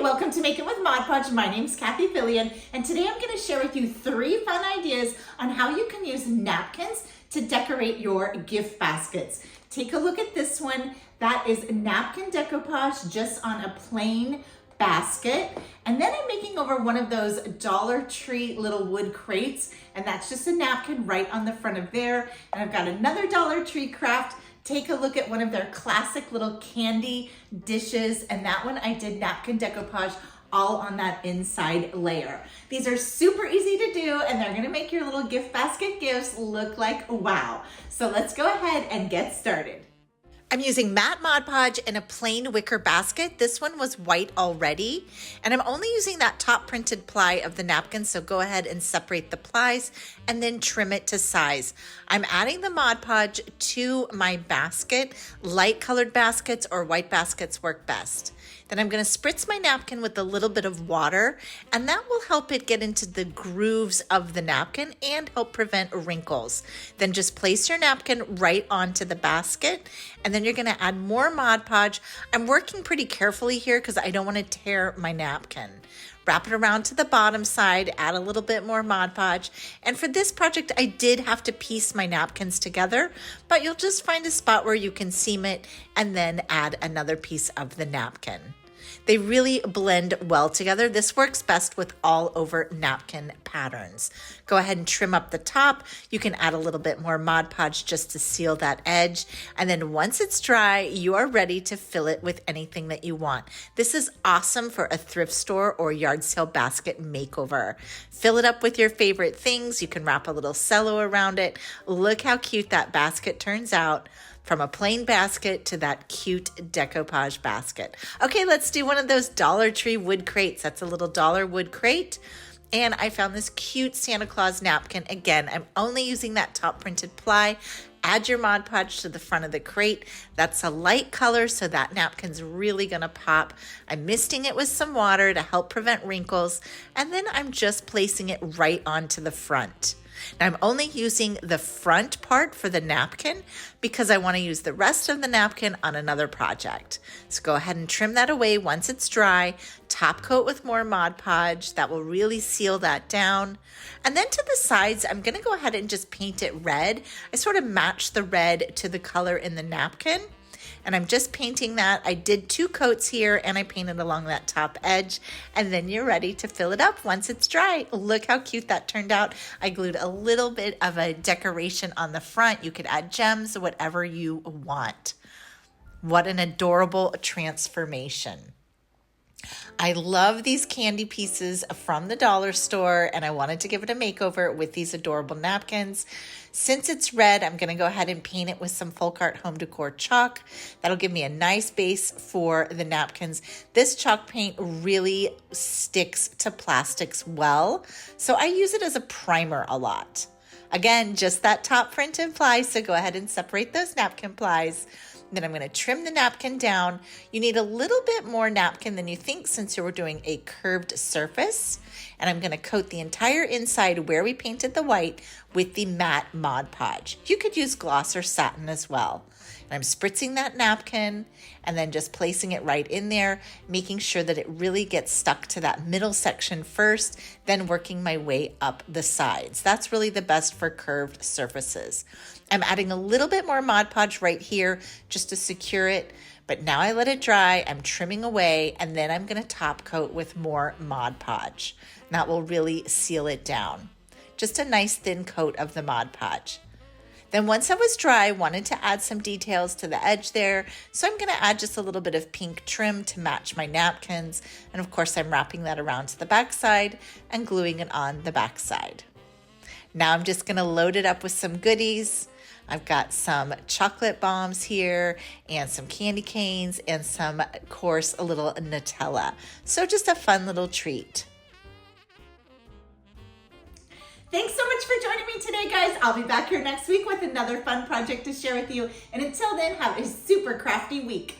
welcome to Make It with Mod Podge. My name's Cathie and today I'm going to share with you 3 fun ideas on how you can use napkins to decorate your gift baskets. Take a look at this one. That is napkin decoupage just on a plain basket. And then I'm making over one of those Dollar Tree little wood crates, and that's just a napkin right on the front of there. And I've got another Dollar Tree craft. Take a look at one of their classic little candy dishes, and that one I did napkin decoupage all on that inside layer. These are super easy to do, and they're gonna make your little gift basket gifts look like wow. So let's go ahead and get started. I'm using matte Mod Podge in a plain wicker basket. This one was white already, and I'm only using that top printed ply of the napkin, so go ahead and separate the plies and then trim it to size. I'm adding the Mod Podge to my basket. Light colored baskets or white baskets work best. Then I'm going to spritz my napkin with a little bit of water, and that will help it get into the grooves of the napkin and help prevent wrinkles. Then just place your napkin right onto the basket, and then you're going to add more Mod Podge. I'm working pretty carefully here because I don't want to tear my napkin. Wrap it around to the bottom side, add a little bit more Mod Podge. And for this project, I did have to piece my napkins together, but you'll just find a spot where you can seam it and then add another piece of the napkin. They really blend well together. This works best with all over napkin patterns. Go ahead and trim up the top. You can add a little bit more Mod Podge just to seal that edge. And then once it's dry, you are ready to fill it with anything that you want. This is awesome for a thrift store or yard sale basket makeover. Fill it up with your favorite things. You can wrap a little cello around it. Look how cute that basket turns out. From a plain basket to that cute decoupage basket. Okay, let's do one of those Dollar Tree wood crates. That's a little dollar wood crate. And I found this cute Santa Claus napkin. Again, I'm only using that top printed ply. Add your Mod Podge to the front of the crate. That's a light color, so that napkin's really gonna pop. I'm misting it with some water to help prevent wrinkles. And then I'm just placing it right onto the front. Now I'm only using the front part for the napkin because I want to use the rest of the napkin on another project. So go ahead and trim that away once it's dry. Top coat with more Mod Podge. That will really seal that down. And then to the sides, I'm going to go ahead and just paint it red. I sort of match the red to the color in the napkin. And I'm just painting that. I did 2 coats here and I painted along that top edge. And then you're ready to fill it up once it's dry. Look how cute that turned out. I glued a little bit of a decoration on the front. You could add gems, whatever you want. What an adorable transformation. I love these candy pieces from the dollar store, and I wanted to give it a makeover with these adorable napkins. Since it's red, I'm going to go ahead and paint it with some Folk Art Home Decor chalk. That'll give me a nice base for the napkins. This chalk paint really sticks to plastics well, so I use it as a primer a lot. Again, just that top printed ply, so go ahead and separate those napkin plies. Then I'm going to trim the napkin down. You need a little bit more napkin than you think since you're doing a curved surface. And I'm going to coat the entire inside where we painted the white with the matte Mod Podge. You could use gloss or satin as well. And I'm spritzing that napkin and then just placing it right in there, making sure that it really gets stuck to that middle section first, then working my way up the sides. That's really the best for curved surfaces. I'm adding a little bit more Mod Podge right here just to secure it, but now I let it dry, I'm trimming away, and then I'm gonna top coat with more Mod Podge. That will really seal it down. Just a nice thin coat of the Mod Podge. Then once I was dry, I wanted to add some details to the edge there, so I'm gonna add just a little bit of pink trim to match my napkins, and of course I'm wrapping that around to the back side and gluing it on the back side. Now I'm just gonna load it up with some goodies. I've got some chocolate bombs here and some candy canes and some, of course, a little Nutella. So just a fun little treat. Thanks so much for joining me today, guys. I'll be back here next week with another fun project to share with you. And until then, have a super crafty week.